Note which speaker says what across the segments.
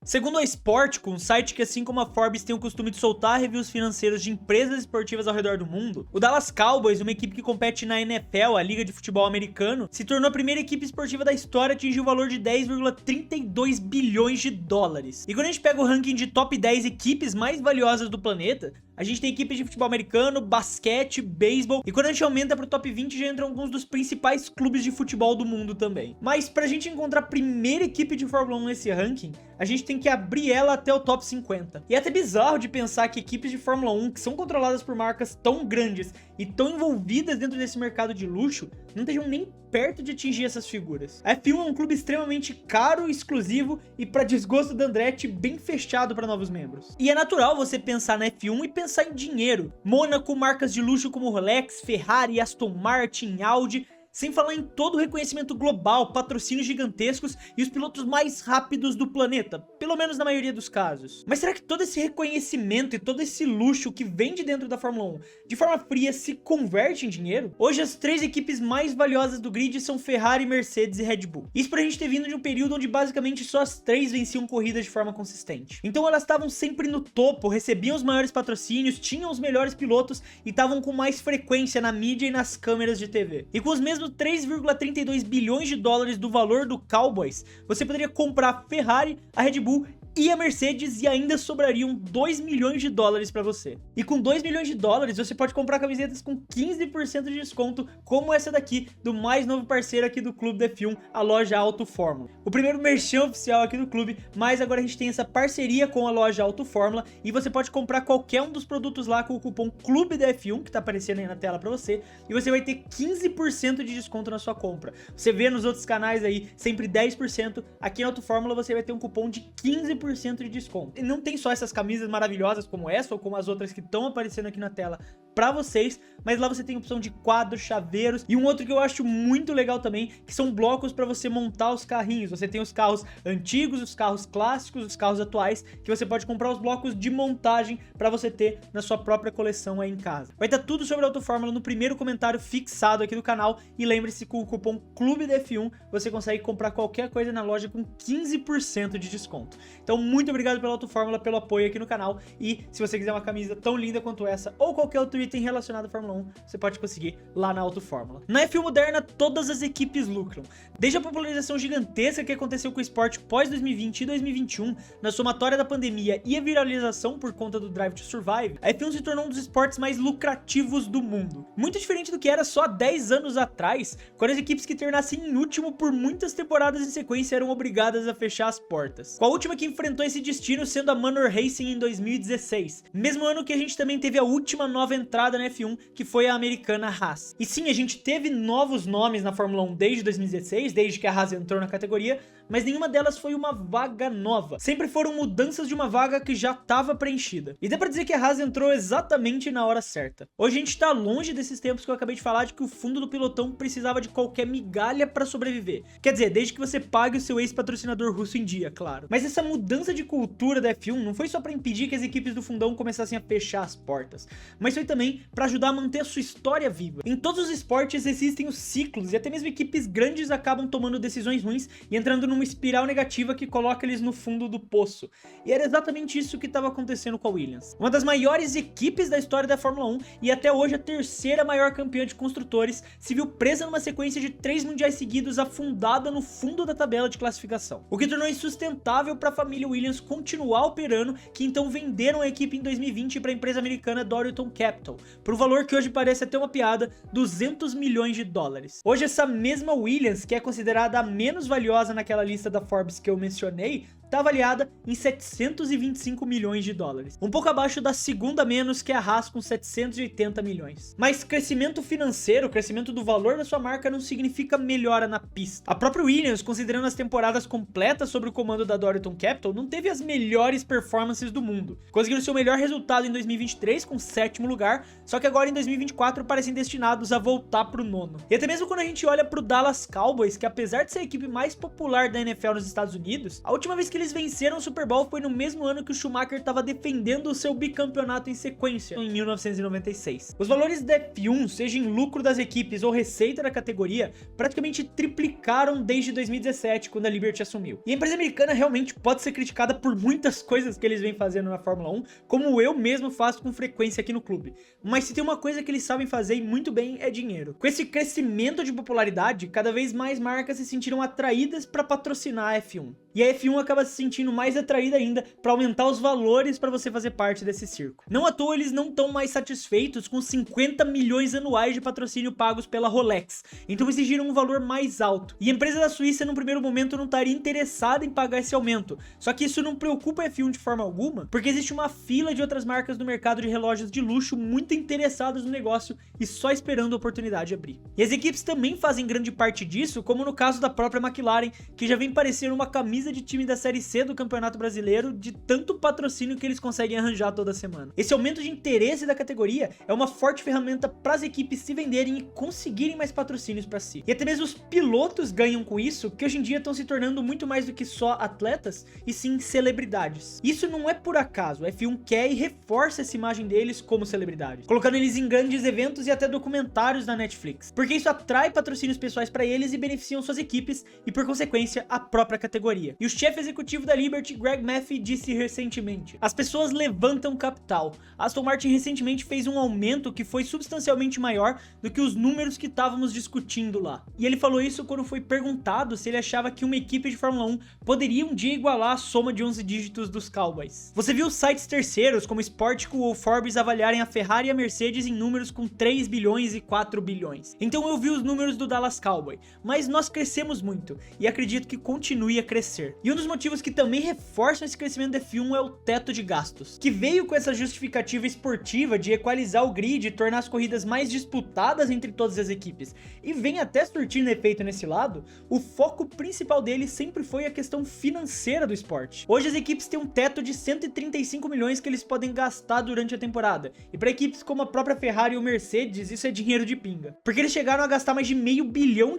Speaker 1: Segundo a Sportico, um site que assim como a Forbes tem o costume de soltar reviews financeiros de empresas esportivas ao redor do mundo, o Dallas Cowboys, uma equipe que compete na NFL, a liga de futebol americano, se tornou a primeira equipe esportiva da história a atingir o valor de 10,32 bilhões de dólares. E quando a gente pega o ranking de top 10 equipes mais valiosas do planeta, a gente tem equipes de futebol americano, basquete, beisebol, e quando a gente aumenta pro top 20 já entram alguns dos principais clubes de futebol do mundo também. Mas pra gente encontrar a primeira equipe de Fórmula 1 nesse ranking, a gente tem que abrir ela até o top 50. E é até bizarro de pensar que equipes de Fórmula 1 que são controladas por marcas tão grandes e tão envolvidas dentro desse mercado de luxo, não estejam nem perto de atingir essas figuras. A F1 é um clube extremamente caro, exclusivo e, para desgosto da Andretti, bem fechado para novos membros. E é natural você pensar na F1 e pensar em dinheiro. Mônaco, marcas de luxo como Rolex, Ferrari, Aston Martin, Audi, sem falar em todo o reconhecimento global, patrocínios gigantescos e os pilotos mais rápidos do planeta, pelo menos na maioria dos casos. Mas será que todo esse reconhecimento e todo esse luxo que vem de dentro da Fórmula 1, de forma fria, se converte em dinheiro? Hoje as três equipes mais valiosas do grid são Ferrari, Mercedes e Red Bull. Isso pra gente ter vindo de um período onde basicamente só as três venciam corridas de forma consistente. Então elas estavam sempre no topo, recebiam os maiores patrocínios, tinham os melhores pilotos e estavam com mais frequência na mídia e nas câmeras de TV. E com os mesmos 3,32 bilhões de dólares do valor do Cowboys, você poderia comprar a Ferrari, a Red Bull e a Mercedes e ainda sobrariam 2 milhões de dólares para você. E com 2 milhões de dólares você pode comprar camisetas com 15% de desconto, como essa daqui, do mais novo parceiro aqui do clube da F1, a loja Auto Fórmula. O primeiro merchan oficial aqui do clube, mas agora a gente tem essa parceria com a loja Auto Fórmula e você pode comprar qualquer um dos produtos lá com o cupom Clube da F1, que tá aparecendo aí na tela para você, e você vai ter 15% de desconto na sua compra. Você vê nos outros canais aí sempre 10%, aqui na Auto Fórmula você vai ter um cupom de 15% de desconto. E não tem só essas camisas maravilhosas como essa ou como as outras que estão aparecendo aqui na tela pra vocês, mas lá você tem a opção de quadros, chaveiros e um outro que eu acho muito legal também, que são blocos para você montar os carrinhos. Você tem os carros antigos, os carros clássicos, os carros atuais, que você pode comprar os blocos de montagem para você ter na sua própria coleção aí em casa. Vai estar tudo sobre a Auto Fórmula no primeiro comentário fixado aqui do canal e lembre-se que com o cupom Clube da F1 você consegue comprar qualquer coisa na loja com 15% de desconto. Então muito obrigado pela Auto Fórmula, pelo apoio aqui no canal e se você quiser uma camisa tão linda quanto essa ou qualquer outro item relacionado à Fórmula 1, você pode conseguir lá na Auto Fórmula. Na F1 moderna, todas as equipes lucram. Desde a popularização gigantesca que aconteceu com o esporte pós 2020 e 2021, na somatória da pandemia e a viralização por conta do Drive to Survive, a F1 se tornou um dos esportes mais lucrativos do mundo. Muito diferente do que era só 10 anos atrás, quando as equipes que terminassem em último por muitas temporadas em sequência eram obrigadas a fechar as portas. Com a última que enfrentou esse destino sendo a Manor Racing em 2016, mesmo ano que a gente também teve a última nova entrada na F1, que foi a americana Haas. E sim, a gente teve novos nomes na Fórmula 1 desde 2016, desde que a Haas entrou na categoria, mas nenhuma delas foi uma vaga nova. Sempre foram mudanças de uma vaga que já estava preenchida. E dá pra dizer que a Haas entrou exatamente na hora certa. Hoje a gente tá longe desses tempos que eu acabei de falar de que o fundo do pelotão precisava de qualquer migalha pra sobreviver. Quer dizer, desde que você pague o seu ex-patrocinador russo em dia, claro. Mas essa mudança de cultura da F1 não foi só pra impedir que as equipes do fundão começassem a fechar as portas, mas foi também pra ajudar a manter a sua história viva. Em todos os esportes existem os ciclos e até mesmo equipes grandes acabam tomando decisões ruins e entrando numa espiral negativa que coloca eles no fundo do poço. E era exatamente isso que estava acontecendo com a Williams. Uma das maiores equipes da história da Fórmula 1 e até hoje a terceira maior campeã de construtores, se viu presa numa sequência de 3 mundiais seguidos afundada no fundo da tabela de classificação. O que tornou insustentável para a família Williams continuar operando, que então venderam a equipe em 2020 para a empresa americana Dorilton Capital, por um valor que hoje parece até uma piada, 200 milhões de dólares. Hoje essa mesma Williams, que é considerada a menos valiosa naquela lista da Forbes que eu mencionei, está avaliada em 725 milhões de dólares. Um pouco abaixo da segunda menos, que é a Haas, com 780 milhões. Mas crescimento financeiro, crescimento do valor da sua marca não significa melhora na pista. A própria Williams, considerando as temporadas completas sob o comando da Dorilton Capital, não teve as melhores performances do mundo. Conseguiram seu melhor resultado em 2023 com 7º lugar, só que agora em 2024 parecem destinados a voltar para o 9º. E até mesmo quando a gente olha para o Dallas Cowboys, que apesar de ser a equipe mais popular da NFL nos Estados Unidos, a última vez que que eles venceram o Super Bowl foi no mesmo ano que o Schumacher estava defendendo o seu bicampeonato em sequência, em 1996. Os valores da F1, seja em lucro das equipes ou receita da categoria, praticamente triplicaram desde 2017, quando a Liberty assumiu. E a empresa americana realmente pode ser criticada por muitas coisas que eles vêm fazendo na Fórmula 1, como eu mesmo faço com frequência aqui no clube. Mas se tem uma coisa que eles sabem fazer e muito bem, é dinheiro. Com esse crescimento de popularidade, cada vez mais marcas se sentiram atraídas para patrocinar a F1. E a F1 acaba se sentindo mais atraída ainda para aumentar os valores para você fazer parte desse circo. Não à toa eles não estão mais satisfeitos com 50 milhões anuais de patrocínio pagos pela Rolex, então exigiram um valor mais alto. E a empresa da Suíça, no primeiro momento, não estaria interessada em pagar esse aumento. Só que isso não preocupa a F1 de forma alguma, porque existe uma fila de outras marcas do mercado de relógios de luxo muito interessadas no negócio e só esperando a oportunidade abrir. E as equipes também fazem grande parte disso, como no caso da própria McLaren, que já vem parecendo uma camisa de time da Série C do Campeonato Brasileiro de tanto patrocínio que eles conseguem arranjar toda semana. Esse aumento de interesse da categoria é uma forte ferramenta para as equipes se venderem e conseguirem mais patrocínios para si. E até mesmo os pilotos ganham com isso, que hoje em dia estão se tornando muito mais do que só atletas, e sim celebridades. Isso não é por acaso, a F1 quer e reforça essa imagem deles como celebridades, colocando eles em grandes eventos e até documentários na Netflix, porque isso atrai patrocínios pessoais para eles e beneficiam suas equipes e, por consequência, a própria categoria. E o chefe executivo da Liberty, Greg Maffei, disse recentemente: as pessoas levantam capital. A Aston Martin recentemente fez um aumento que foi substancialmente maior do que os números que estávamos discutindo lá. E ele falou isso quando foi perguntado se ele achava que uma equipe de Fórmula 1 poderia um dia igualar a soma de 11 dígitos dos Cowboys. Você viu sites terceiros como Sportico ou Forbes avaliarem a Ferrari e a Mercedes em números com 3 bilhões e 4 bilhões. Então eu vi os números do Dallas Cowboy, mas nós crescemos muito e acredito que continue a crescer. E um dos motivos que também reforçam esse crescimento da F1 é o teto de gastos, que veio com essa justificativa esportiva de equalizar o grid e tornar as corridas mais disputadas entre todas as equipes, e vem até surtindo efeito nesse lado. O foco principal dele sempre foi a questão financeira do esporte. Hoje as equipes têm um teto de 135 milhões que eles podem gastar durante a temporada, e para equipes como a própria Ferrari ou Mercedes isso é dinheiro de pinga, porque eles chegaram a gastar mais de $500 milhão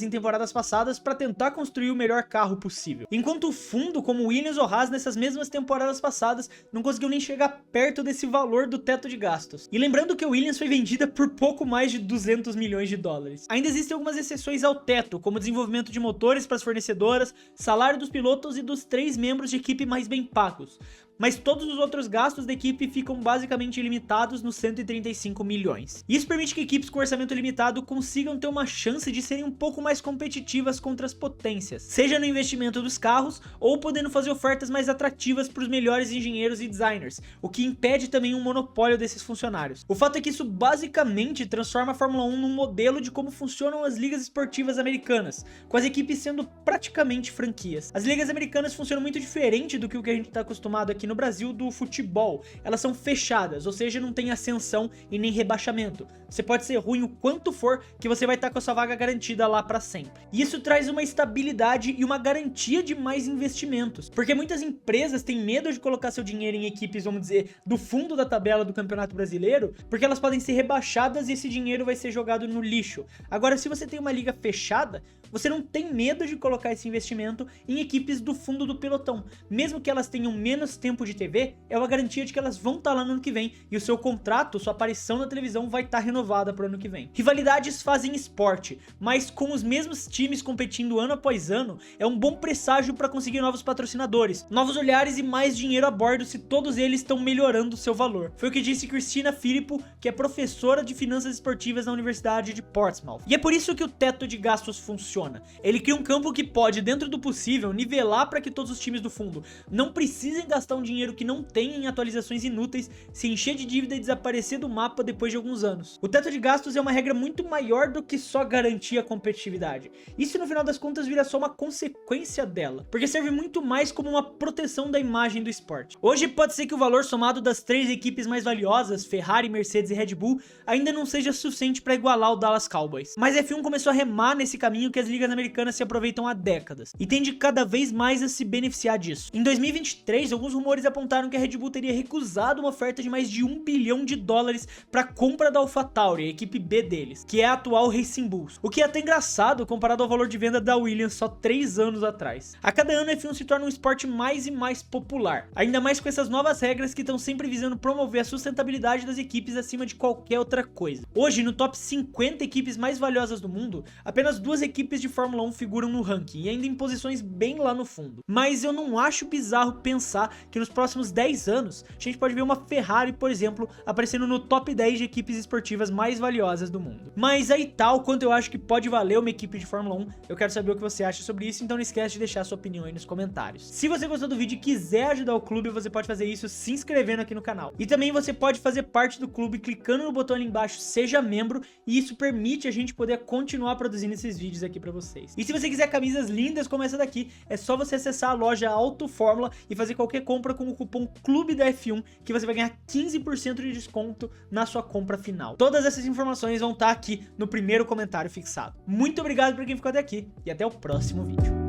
Speaker 1: em temporadas passadas para tentar construir o melhor carro possível, enquanto o fundo como Williams ou Haas nessas mesmas temporadas passadas não conseguiu nem chegar perto desse valor do teto de gastos. E lembrando que a Williams foi vendida por pouco mais de $200 milhões. Ainda existem algumas exceções ao teto, como desenvolvimento de motores para as fornecedoras, salário dos pilotos e dos 3 membros de equipe mais bem pagos. Mas todos os outros gastos da equipe ficam basicamente limitados nos 135 milhões. Isso permite que equipes com orçamento limitado consigam ter uma chance de serem um pouco mais competitivas contra as potências, seja no investimento dos carros ou podendo fazer ofertas mais atrativas para os melhores engenheiros e designers, o que impede também um monopólio desses funcionários. O fato é que isso basicamente transforma a Fórmula 1 num modelo de como funcionam as ligas esportivas americanas, com as equipes sendo praticamente franquias. As ligas americanas funcionam muito diferente do que o que a gente está acostumado aqui no Brasil do futebol. Elas são fechadas, ou seja, não tem ascensão e nem rebaixamento. Você pode ser ruim o quanto for que você vai estar com a sua vaga garantida lá para sempre. E isso traz uma estabilidade e uma garantia de mais investimentos, porque muitas empresas têm medo de colocar seu dinheiro em equipes, vamos dizer, do fundo da tabela do Campeonato Brasileiro, porque elas podem ser rebaixadas e esse dinheiro vai ser jogado no lixo. Agora, se você tem uma liga fechada, você não tem medo de colocar esse investimento em equipes do fundo do pelotão. Mesmo que elas tenham menos tempo de TV, é uma garantia de que elas vão estar lá no ano que vem e o seu contrato, sua aparição na televisão vai estar renovada para o ano que vem. Rivalidades fazem esporte, mas com os mesmos times competindo ano após ano, é um bom presságio para conseguir novos patrocinadores, novos olhares e mais dinheiro a bordo se todos eles estão melhorando o seu valor. Foi o que disse Cristina Filippo, que é professora de finanças esportivas na Universidade de Portsmouth. E é por isso que o teto de gastos funciona. Ele cria um campo que pode, dentro do possível, nivelar para que todos os times do fundo não precisem gastar um dinheiro que não tem em atualizações inúteis, se encher de dívida e desaparecer do mapa depois de alguns anos. O teto de gastos é uma regra muito maior do que só garantir a competitividade. Isso no final das contas vira só uma consequência dela, porque serve muito mais como uma proteção da imagem do esporte. Hoje pode ser que o valor somado das 3 equipes mais valiosas, Ferrari, Mercedes e Red Bull, ainda não seja suficiente para igualar o Dallas Cowboys. Mas a F1 começou a remar nesse caminho que as ligas americanas se aproveitam há décadas e tende cada vez mais a se beneficiar disso. Em 2023, alguns rumores apontaram que a Red Bull teria recusado uma oferta de mais de $1 bilhão para a compra da AlphaTauri, a equipe B deles, que é a atual Racing Bulls, o que é até engraçado comparado ao valor de venda da Williams só 3 anos atrás. A cada ano a F1 se torna um esporte mais e mais popular, ainda mais com essas novas regras que estão sempre visando promover a sustentabilidade das equipes acima de qualquer outra coisa. Hoje, no top 50 equipes mais valiosas do mundo, apenas 2 equipes de Fórmula 1 figuram no ranking, e ainda em posições bem lá no fundo. Mas eu não acho bizarro pensar que nos próximos 10 anos, a gente pode ver uma Ferrari, por exemplo, aparecendo no top 10 de equipes esportivas mais valiosas do mundo. Mas aí tal quanto eu acho que pode valer uma equipe de Fórmula 1, eu quero saber o que você acha sobre isso, então não esquece de deixar sua opinião aí nos comentários. Se você gostou do vídeo e quiser ajudar o clube, você pode fazer isso se inscrevendo aqui no canal. E também você pode fazer parte do clube clicando no botão ali embaixo, seja membro, e isso permite a gente poder continuar produzindo esses vídeos aqui pra vocês. E se você quiser camisas lindas como essa daqui, é só você acessar a loja Auto Fórmula e fazer qualquer compra com o cupom Clube da F1, que você vai ganhar 15% de desconto na sua compra final. Todas essas informações vão estar aqui no primeiro comentário fixado. Muito obrigado por quem ficou até aqui e até o próximo vídeo.